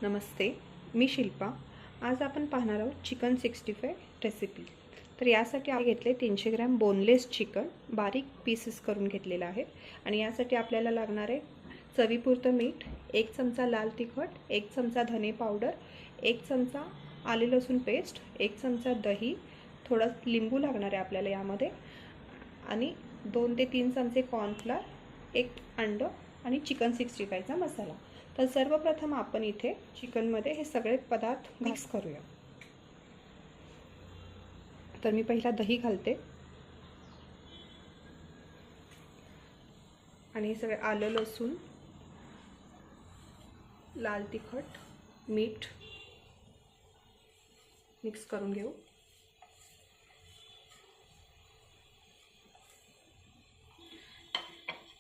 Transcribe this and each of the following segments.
नमस्ते, मी शिल्पा। आज आपण पाहणार आहोत चिकन 65 रेसिपी। तर यासाठी आपण घेतले 300 ग्रॅम बोनलेस चिकन, बारीक पीसेस करून घेतलेला आहे। आणि यासाठी आपल्याला लागणार आहे चवीपुरतं मीठ, 1 चमचा लाल तिखट, 1 चमचा धने पावडर, 1 चमचा आले लसूण पेस्ट, 1 चमचा दही, थोडा लिंबू लागणार आहे आपल्याला यामध्ये, आणि 2 ते 3 चमचे कॉर्नफ्लोअर, 1 अंडं आणि चिकन 65चा मसाला। तर सर्वप्रथम आपण इथे चिकनमध्ये हे सगळे पदार्थ मिक्स करूया। तर मी पहिला दही घालते आणि हे सगळे आलं लसूण, लाल तिखट, मीठ मिक्स करून घेऊ।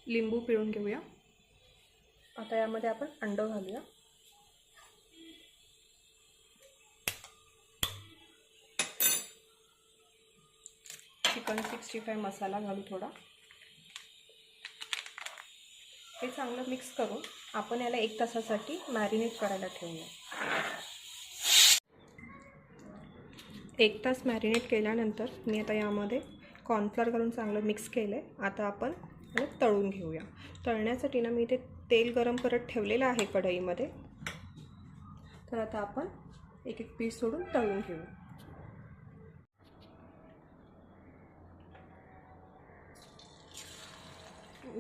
लिंबू पिळून घेऊया। आता यामध्ये आपण अंडं घालूया। चिकन 65 मसाला घालू थोडा। हे चांगलं मिक्स करून आपण याला 1 तासासाठी मॅरिनेट करायला ठेवूया। 1 तास मॅरिनेट केल्यानंतर मी आता यामध्ये कॉर्नफ्लोअर घालून चांगलं मिक्स केलं आहे। आता आपण याला तळून घेऊया। तळण्यासाठी ना मी इथे तेल गरम करत ठेवलेलं आहे कढईमध्ये। तर आता आपण एक एक पीस सोडून तळून घेऊ।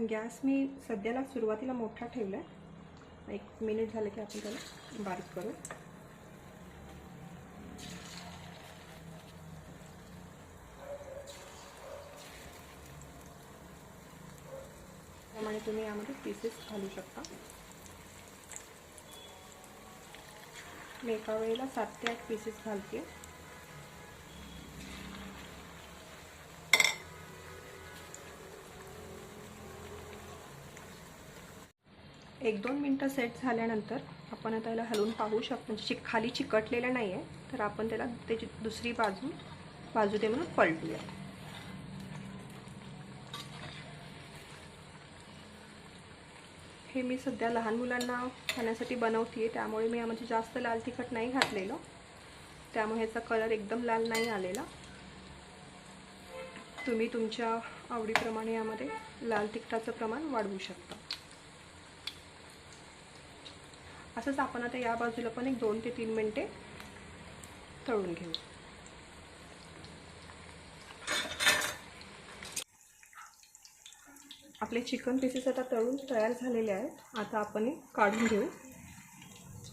गॅस मी सध्याला सुरुवातीला मोठा ठेवला आहे। 1 मिनिट झाले की आपण त्याला बारीक करू। त्यामुळे तुम्ही यामध्ये पीसेस घालू शकता। मी एका वेळेला 7 ते 8 पीसेस घालते। एक 2 मिनटं सेट झाल्यानंतर आपण आता याला हलवून पाहू शकतो। म्हणजे खाली चिकटलेलं नाही आहे, तर आपण त्याला त्याची दुसरी बाजू दे म्हणून पलटूया। हे मी सध्या लहान मुलांना खाण्यासाठी बनवते, त्यामुळे मी यामध्ये जास्त लाल तिखट नाही घातलेलं, त्यामुळे ह्याचा कलर एकदम लाल नाही आलेला। तुम्ही तुमच्या आवडीप्रमाणे यामध्ये लाल तिखटाचं प्रमाण वाढवू शकता। असंच आपण आता या बाजूला पण एक 2 ते 3 मिनिटे तळून घेऊ। आपले चिकन पीसेस आता तळून तयार झालेले आहेत। आता आपण हे काढून घेऊ।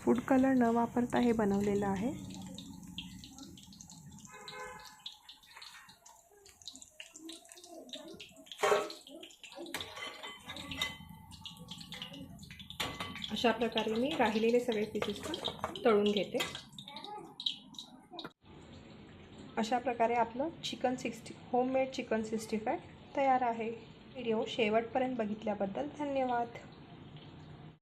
फूड कलर न वापरता हे बनवलेलं आहे। अशा प्रकारे मी राहिलेले सगळे पीसेस पण तळून घेते। अशा प्रकारे आपलं होममेड चिकन 65 तयार आहे। व्हिडिओ शेवटपर्यंत बघितल्याबद्दल धन्यवाद।